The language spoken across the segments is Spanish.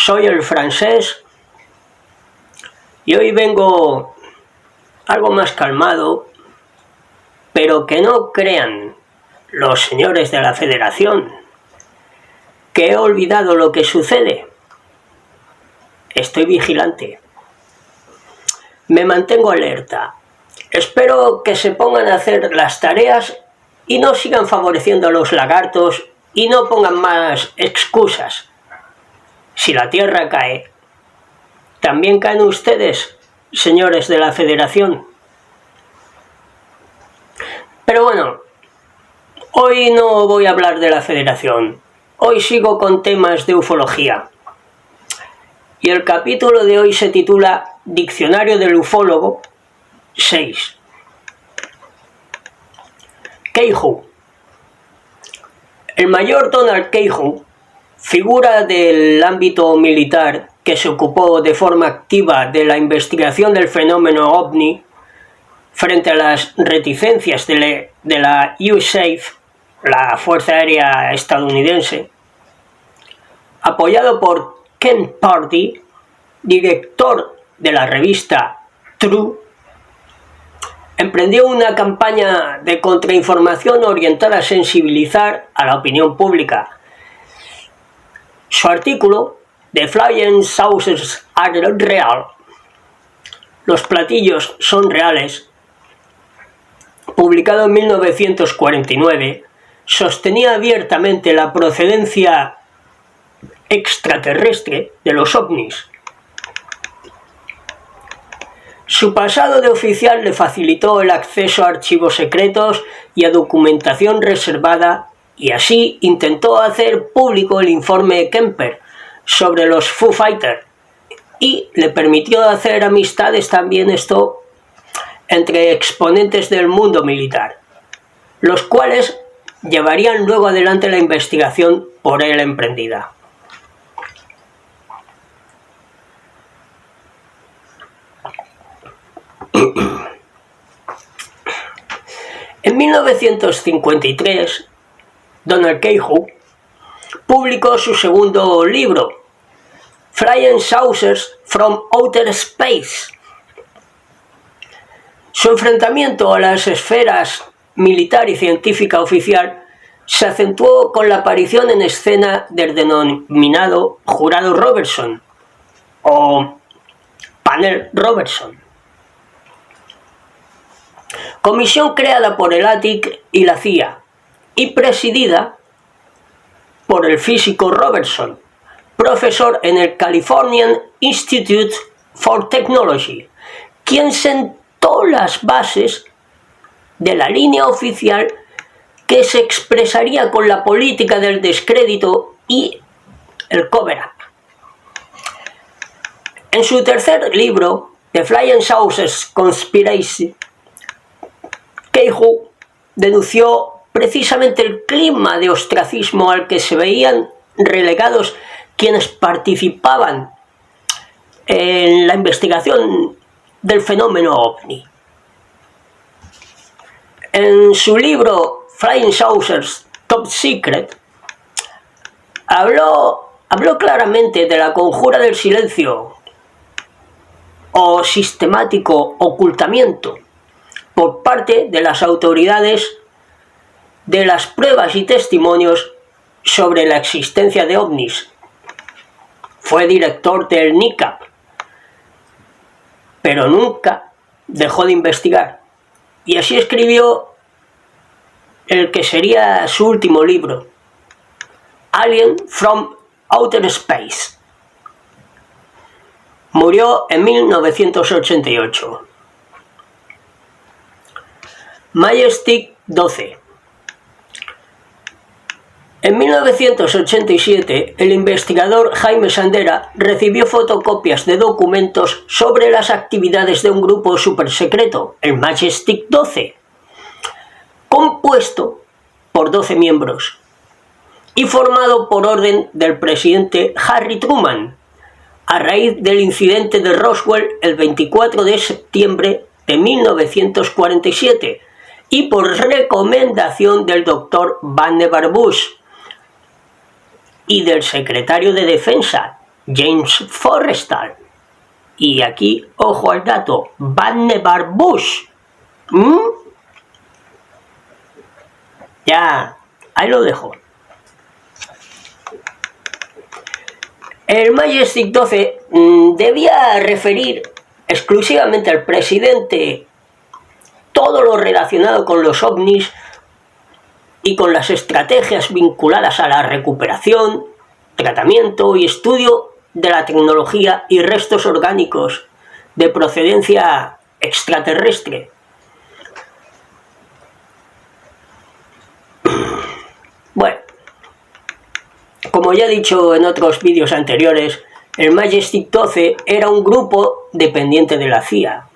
soy el francés y hoy vengo algo más calmado, pero que no crean los señores de la Federación que he olvidado lo que sucede. Estoy vigilante, me mantengo alerta, espero que se pongan a hacer las tareas y no sigan favoreciendo a los lagartos y no pongan más excusas. Si la Tierra cae, también caen ustedes, señores de la Federación. Pero bueno, hoy no voy a hablar de la Federación, hoy sigo con temas de ufología. Y el capítulo de hoy se titula Diccionario del Ufólogo 6. Keyhoe. El mayor Donald Keyhoe, figura del ámbito militar que se ocupó de forma activa de la investigación del fenómeno OVNI frente a las reticencias de la USAF, la Fuerza Aérea Estadounidense, apoyado por Ken Purdy, director de la revista True, emprendió una campaña de contrainformación orientada a sensibilizar a la opinión pública. Su artículo, The Flying Saucers Are Real, los platillos son reales, publicado en 1949, sostenía abiertamente la procedencia extraterrestre de los ovnis. Su pasado de oficial le facilitó el acceso a archivos secretos y a documentación reservada, y así intentó hacer público el informe Kemper sobre los Foo Fighters y le permitió hacer amistades también esto entre exponentes del mundo militar, los cuales llevarían luego adelante la investigación por él emprendida. En 1953, Donald Keyhoe publicó su segundo libro, Flying Saucers from Outer Space. Su enfrentamiento a las esferas militar y científica oficial se acentuó con la aparición en escena del denominado Jurado Robertson o Panel Robertson, comisión creada por el ATIC y la CIA y presidida por el físico Robertson, profesor en el Californian Institute for Technology, quien sentó las bases de la línea oficial que se expresaría con la política del descrédito y el cover-up. En su tercer libro, The Flying Saucers Conspiracy, Keyhoe denunció precisamente el clima de ostracismo al que se veían relegados quienes participaban en la investigación del fenómeno OVNI. En su libro Flying Saucers Top Secret, habló claramente de la conjura del silencio o sistemático ocultamiento por parte de las autoridades de las pruebas y testimonios sobre la existencia de ovnis. Fue director del NICAP, pero nunca dejó de investigar. Y así escribió el que sería su último libro, Alien from Outer Space. Murió en 1988. Majestic 12. En 1987, el investigador Jaime Sandera recibió fotocopias de documentos sobre las actividades de un grupo supersecreto, el Majestic 12, compuesto por 12 miembros y formado por orden del presidente Harry Truman, a raíz del incidente de Roswell el 24 de septiembre de 1947 y por recomendación del Dr. Vannevar Bush y del secretario de Defensa James Forrestal. Y aquí, ojo al dato, Vannevar Bush. Ya, ahí lo dejo. El Majestic 12 debía referir exclusivamente al presidente todo lo relacionado con los ovnis y con las estrategias vinculadas a la recuperación, tratamiento y estudio de la tecnología y restos orgánicos de procedencia extraterrestre. Bueno, como ya he dicho en otros vídeos anteriores, el Majestic 12 era un grupo dependiente de la CIA,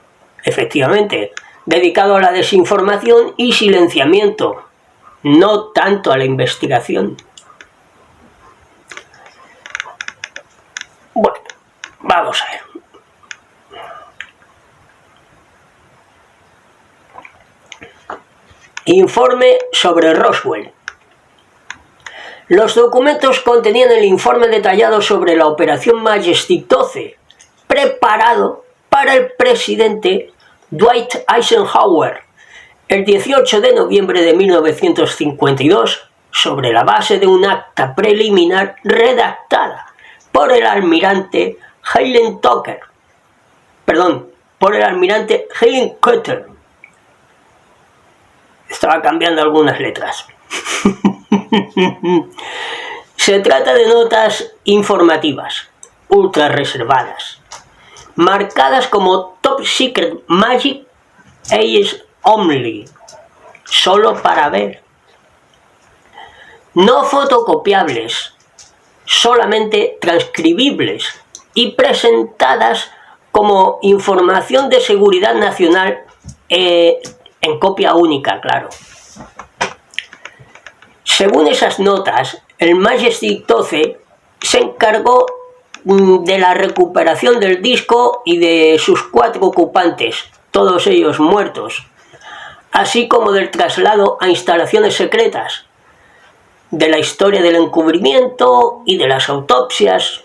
efectivamente, dedicado a la desinformación y silenciamiento, no tanto a la investigación. Bueno, vamos a ver. Informe sobre Roswell. Los documentos contenían el informe detallado sobre la operación Majestic 12, preparado para el presidente Dwight Eisenhower el 18 de noviembre de 1952 sobre la base de un acta preliminar redactada por el almirante Helen Cutter. Estaba cambiando algunas letras. Se trata de notas informativas, ultra reservadas, marcadas como Top Secret Magic Eyes Only, solo para ver, no fotocopiables, solamente transcribibles y presentadas como información de seguridad nacional en copia única, claro. Según esas notas, el Majestic 12 se encargó de la recuperación del disco y de sus 4 ocupantes, todos ellos muertos, así como del traslado a instalaciones secretas, de la historia del encubrimiento y de las autopsias.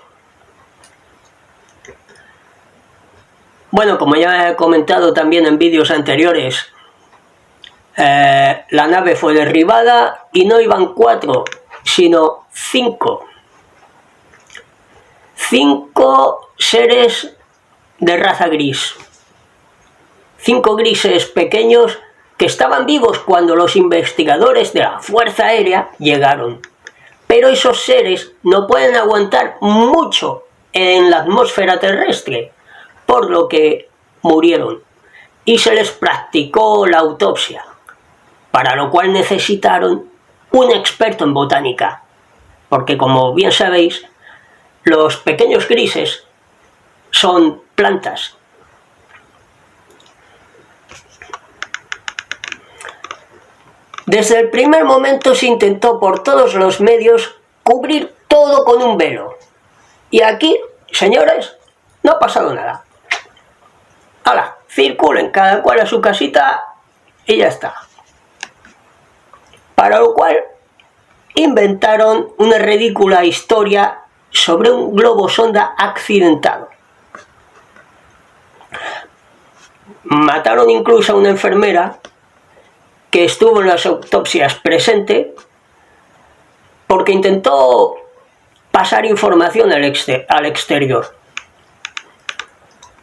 Bueno, como ya he comentado también en vídeos anteriores, la nave fue derribada y no iban 4, sino 5. 5 seres de raza gris. 5 grises pequeños que estaban vivos cuando los investigadores de la Fuerza Aérea llegaron. Pero esos seres no pueden aguantar mucho en la atmósfera terrestre, por lo que murieron y se les practicó la autopsia, para lo cual necesitaron un experto en botánica, porque como bien sabéis, los pequeños grises son plantas. Desde el primer momento se intentó por todos los medios cubrir todo con un velo. Y aquí, señores, no ha pasado nada. ¡Hala! Circulen cada cual a su casita y ya está. Para lo cual inventaron una ridícula historia sobre un globo sonda accidentado. Mataron incluso a una enfermera que estuvo en las autopsias presente porque intentó pasar información al exterior.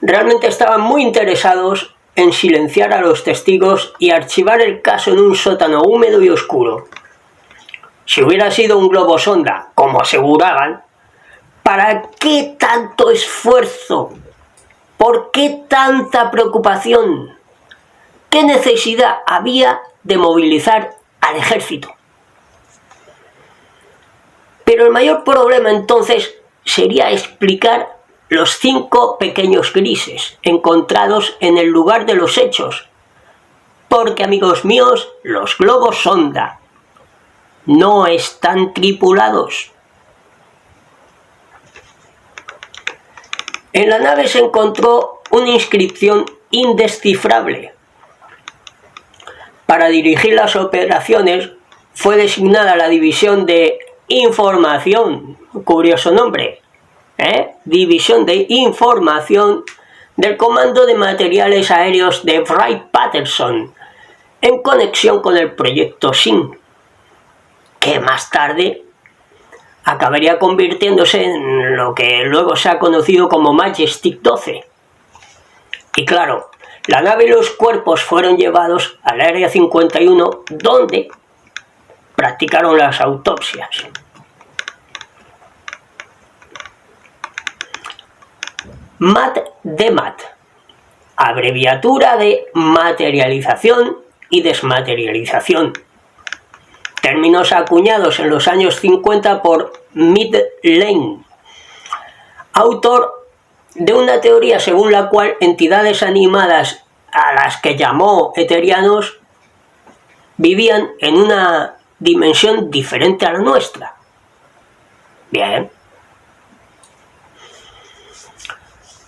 Realmente estaban muy interesados en silenciar a los testigos y archivar el caso en un sótano húmedo y oscuro. Si hubiera sido un globo sonda, como aseguraban, ¿para qué tanto esfuerzo? ¿Por qué tanta preocupación? ¿Qué necesidad había de movilizar al ejército? Pero el mayor problema entonces sería explicar los 5 pequeños grises encontrados en el lugar de los hechos, porque, amigos míos, los globos sonda no están tripulados. En la nave se encontró una inscripción indescifrable. Para dirigir las operaciones fue designada la División de Información, curioso nombre, División de Información del Comando de Materiales Aéreos de Wright-Patterson, en conexión con el proyecto SHIN, que más tarde acabaría convirtiéndose en lo que luego se ha conocido como Majestic 12. Y claro, la nave y los cuerpos fueron llevados al Área 51, donde practicaron las autopsias. MAT-DEMAT, abreviatura de materialización y desmaterialización, términos acuñados en los años 50 por Mead Lane, autor de una teoría según la cual entidades animadas a las que llamó eterianos vivían en una dimensión diferente a la nuestra. Bien.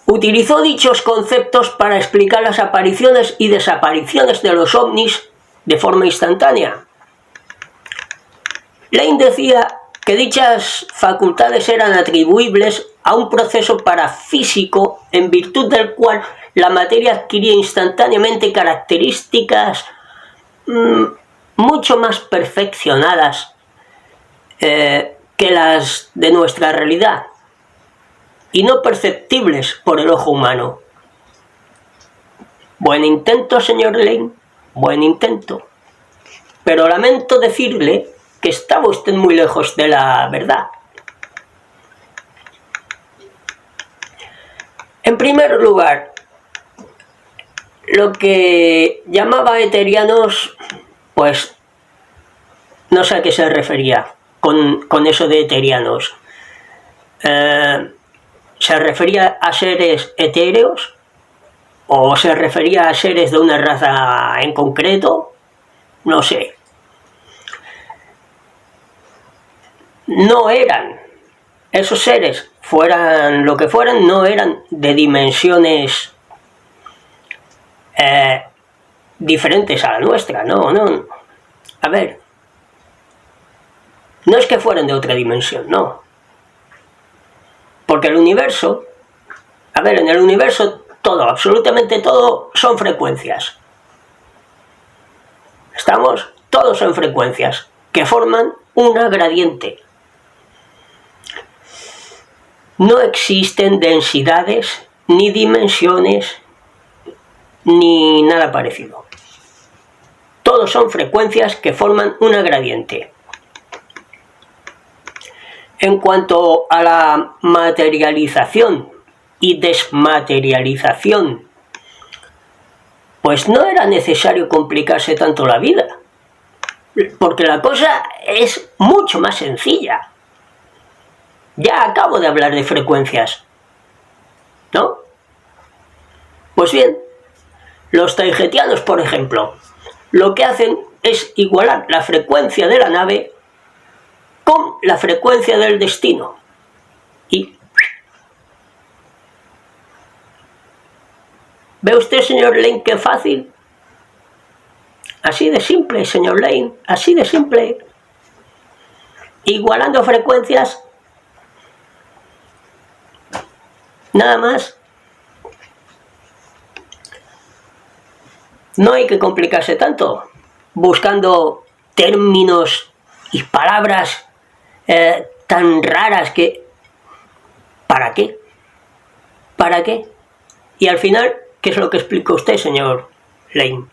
Utilizó dichos conceptos para explicar las apariciones y desapariciones de los ovnis de forma instantánea. Lane decía que dichas facultades eran atribuibles a un proceso parafísico en virtud del cual la materia adquiría instantáneamente características mucho más perfeccionadas que las de nuestra realidad y no perceptibles por el ojo humano. Buen intento, señor Lane, buen intento. Pero lamento decirle que estaba usted muy lejos de la verdad. En primer lugar, lo que llamaba eterianos, pues no sé a qué se refería con eso de eterianos. ¿Se refería a seres etéreos? ¿O se refería a seres de una raza en concreto? No sé. No eran esos seres, fueran lo que fueran, no eran de dimensiones diferentes a la nuestra, no. A ver, no es que fueran de otra dimensión, no. Porque el universo, en el universo todo, absolutamente todo, son frecuencias. ¿Estamos? Todos son frecuencias que forman una gradiente. No existen densidades, ni dimensiones, ni nada parecido. Todos son frecuencias que forman una gradiente. En cuanto a la materialización y desmaterialización, pues no era necesario complicarse tanto la vida, porque la cosa es mucho más sencilla. Ya acabo de hablar de frecuencias, ¿no? Pues bien, los taigetianos, por ejemplo, lo que hacen es igualar la frecuencia de la nave con la frecuencia del destino. Y ¿ve usted, señor Lane, qué fácil? Así de simple, señor Lane, así de simple. Igualando frecuencias, nada más. No hay que complicarse tanto, buscando términos y palabras tan raras que... ¿Para qué? ¿Para qué? Y al final, ¿qué es lo que explica usted, señor Lane?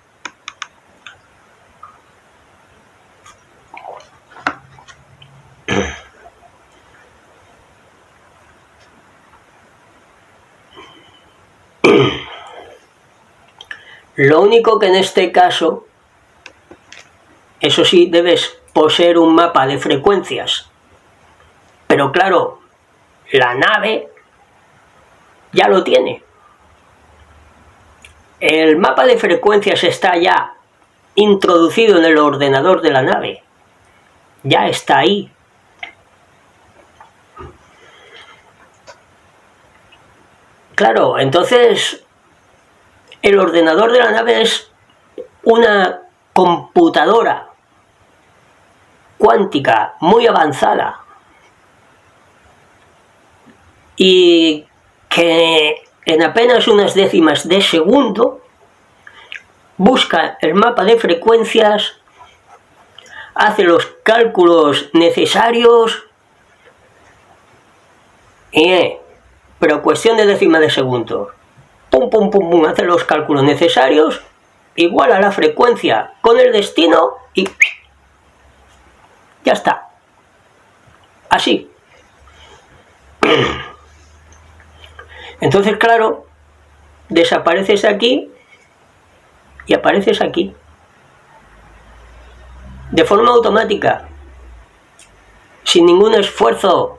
Lo único que en este caso, eso sí, debes poseer un mapa de frecuencias. Pero claro, la nave ya lo tiene. El mapa de frecuencias está ya introducido en el ordenador de la nave. Ya está ahí. Claro, entonces el ordenador de la nave es una computadora cuántica muy avanzada. y que en apenas unas décimas de segundo busca el mapa de frecuencias, hace los cálculos necesarios, pero cuestión de décima de segundo, pum, pum, pum, pum, hace los cálculos necesarios, igual a la frecuencia con el destino y ya está. Así. Entonces, claro, desapareces aquí y apareces aquí. De forma automática. Sin ningún esfuerzo.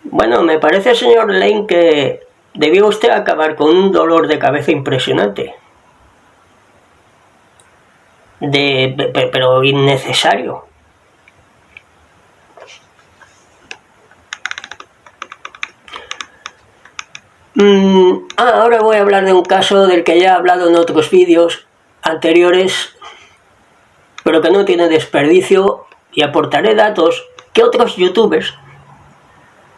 Bueno, me parece, señor Lane, que debió usted acabar con un dolor de cabeza impresionante. Pero innecesario. Ahora voy a hablar de un caso del que ya he hablado en otros vídeos anteriores, pero que no tiene desperdicio, y aportaré datos que otros youtubers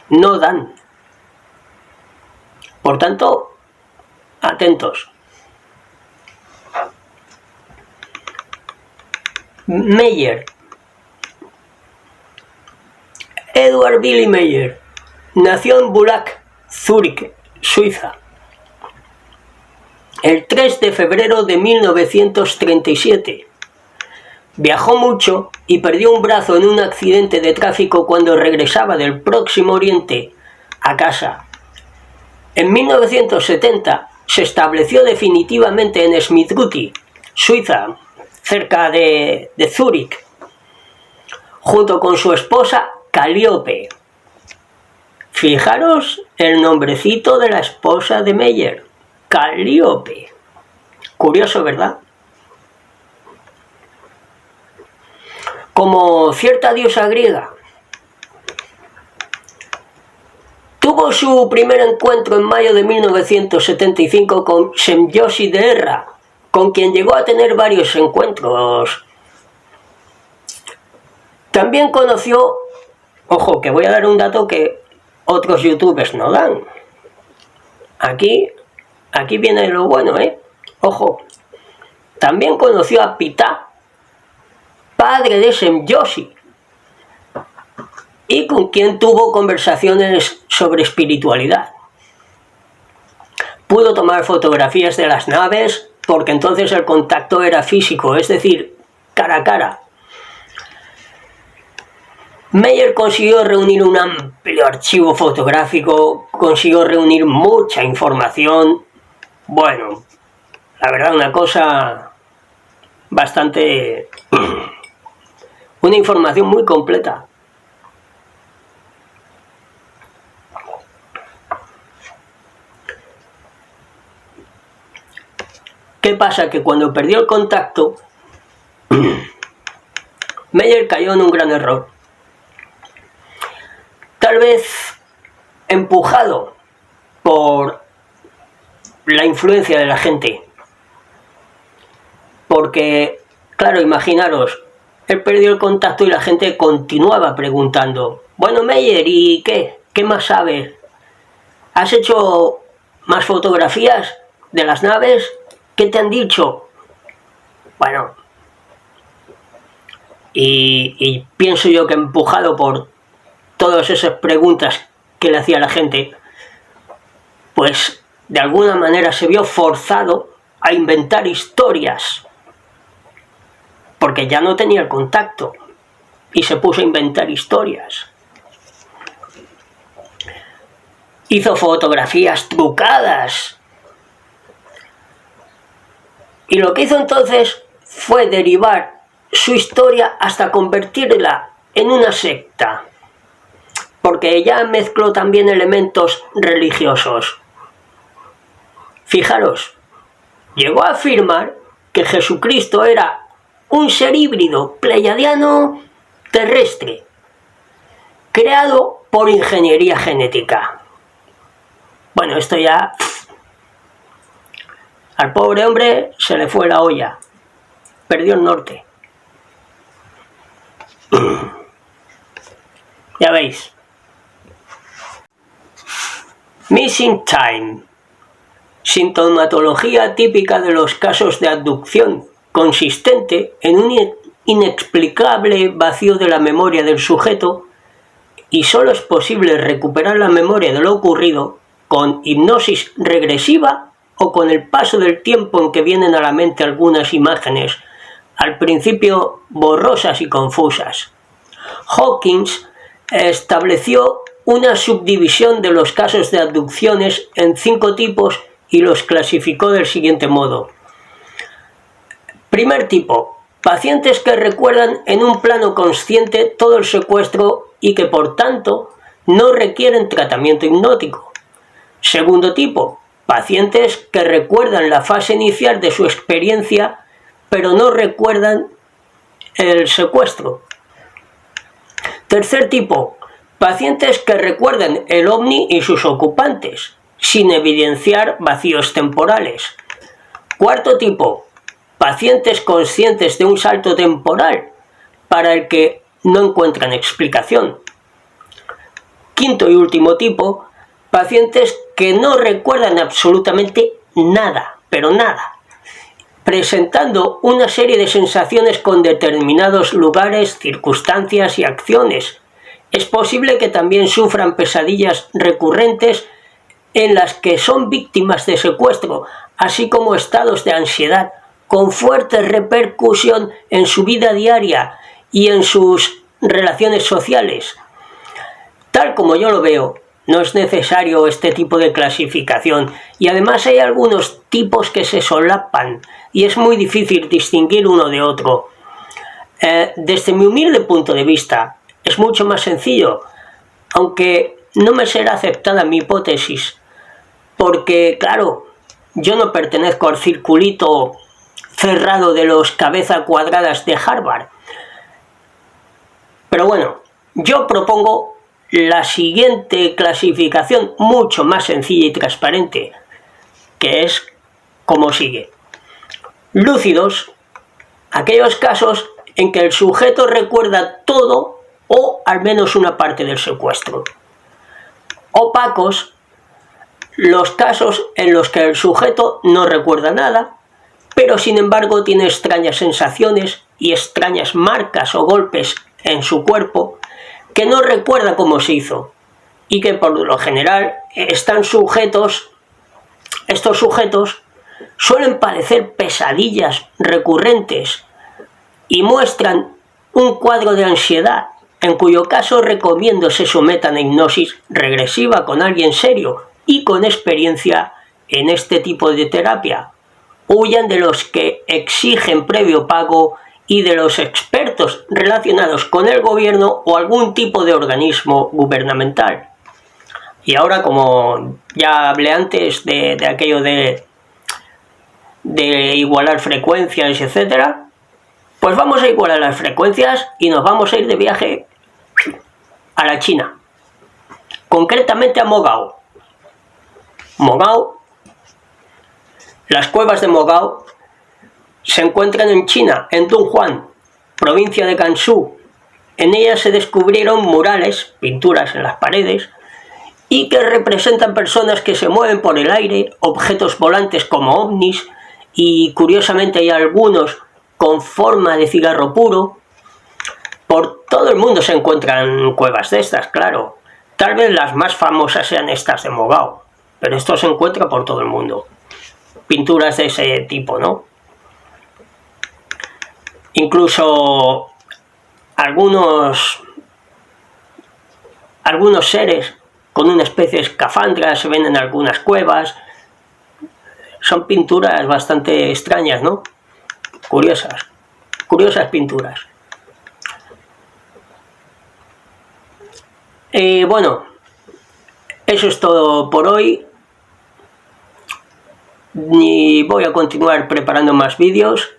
no dan. Por tanto, atentos. Meyer. Edward Billy Meyer nació en Bullack, Zúrich, Suiza, el 3 de febrero de 1937. Viajó mucho y perdió un brazo en un accidente de tráfico cuando regresaba del Próximo Oriente a casa. En 1970 se estableció definitivamente en Schmidt-Gutti, Suiza, cerca de Zúrich, junto con su esposa Calliope. Fijaros el nombrecito de la esposa de Meyer, Calliope. Curioso, ¿verdad? Como cierta diosa griega. Tuvo su primer encuentro en mayo de 1975 con Semyoshi de Erra, con quien llegó a tener varios encuentros. También conoció, ojo, que voy a dar un dato que otros youtubers no dan. Aquí viene lo bueno, Ojo. También conoció a Pitá, padre de Semyoshi, y con quien tuvo conversaciones sobre espiritualidad. Pudo tomar fotografías de las naves, porque entonces el contacto era físico, es decir, cara a cara. Meyer consiguió reunir un amplio archivo fotográfico, consiguió reunir mucha información. Bueno, la verdad, una cosa bastante... una información muy completa. ¿Qué pasa? Que cuando perdió el contacto, Meyer cayó en un gran error. Tal vez empujado por la influencia de la gente. Porque, claro, imaginaros, él perdió el contacto y la gente continuaba preguntando: bueno, Meyer, ¿y qué? ¿Qué más sabes? ¿Has hecho más fotografías de las naves? ¿Qué te han dicho? Bueno, y pienso yo que empujado por todas esas preguntas que le hacía la gente, pues de alguna manera se vio forzado a inventar historias, porque ya no tenía el contacto, y se puso a inventar historias. Hizo fotografías trucadas, y lo que hizo entonces fue derivar su historia hasta convertirla en una secta, porque ya mezcló también elementos religiosos. Fijaros, llegó a afirmar que Jesucristo era un ser híbrido pleiadiano terrestre, creado por ingeniería genética. Bueno, esto ya... al pobre hombre se le fue la olla, perdió el norte. Ya veis. Missing time. Sintomatología típica de los casos de abducción, consistente en un inexplicable vacío de la memoria del sujeto, y solo es posible recuperar la memoria de lo ocurrido con hipnosis regresiva o con el paso del tiempo en que vienen a la mente algunas imágenes, al principio borrosas y confusas. Hawkins estableció una subdivisión de los casos de abducciones en 5 tipos y los clasificó del siguiente modo. Primer tipo: pacientes que recuerdan en un plano consciente todo el secuestro y que por tanto no requieren tratamiento hipnótico. Segundo tipo: pacientes que recuerdan la fase inicial de su experiencia pero no recuerdan el secuestro. Tercer tipo: pacientes que recuerdan el ovni y sus ocupantes, sin evidenciar vacíos temporales. Cuarto tipo: pacientes conscientes de un salto temporal, para el que no encuentran explicación. Quinto y último tipo: pacientes que no recuerdan absolutamente nada, pero nada, presentando una serie de sensaciones con determinados lugares, circunstancias y acciones. Es posible que también sufran pesadillas recurrentes en las que son víctimas de secuestro, así como estados de ansiedad, con fuerte repercusión en su vida diaria y en sus relaciones sociales. Tal como yo lo veo, no es necesario este tipo de clasificación, y además hay algunos tipos que se solapan y es muy difícil distinguir uno de otro. Desde mi humilde punto de vista, es mucho más sencillo, aunque no me será aceptada mi hipótesis, porque claro, yo no pertenezco al circulito cerrado de los cabezas cuadradas de Harvard. Pero bueno, yo propongo la siguiente clasificación mucho más sencilla y transparente, que es como sigue. Lúcidos: aquellos casos en que el sujeto recuerda todo o al menos una parte del secuestro. Opacos: los casos en los que el sujeto no recuerda nada, pero sin embargo tiene extrañas sensaciones y extrañas marcas o golpes en su cuerpo que no recuerda cómo se hizo, y que por lo general estos sujetos suelen padecer pesadillas recurrentes y muestran un cuadro de ansiedad, en cuyo caso recomiendo se sometan a hipnosis regresiva con alguien serio y con experiencia en este tipo de terapia. Huyan de los que exigen previo pago y de los expertos relacionados con el gobierno o algún tipo de organismo gubernamental. Y ahora, como ya hablé antes de aquello de igualar frecuencias, etcétera, pues vamos a igualar las frecuencias y nos vamos a ir de viaje a la China, concretamente a Mogao. Las cuevas de Mogao se encuentran en China, en Dunhuang, provincia de Gansu. En ellas se descubrieron murales, pinturas en las paredes, y que representan personas que se mueven por el aire, objetos volantes como ovnis, y curiosamente hay algunos con forma de cigarro puro. Por todo el mundo se encuentran cuevas de estas, claro. Tal vez las más famosas sean estas de Mogao, pero esto se encuentra por todo el mundo. Pinturas de ese tipo, ¿no? Incluso algunos seres con una especie de escafandra se ven en algunas cuevas. Son pinturas bastante extrañas, ¿no? Curiosas pinturas. Bueno, eso es todo por hoy. Y voy a continuar preparando más vídeos.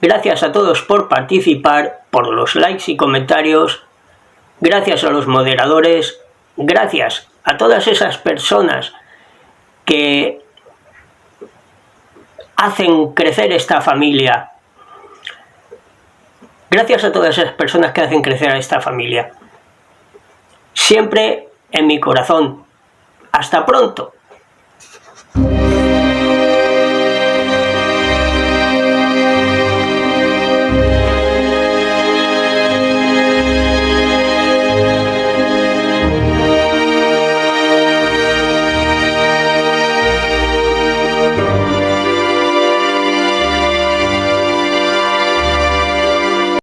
Gracias a todos por participar, por los likes y comentarios. Gracias a los moderadores. Gracias a todas esas personas que hacen crecer esta familia. Gracias a todas esas personas que hacen crecer a esta familia. siempre en mi corazón. ¡Hasta pronto!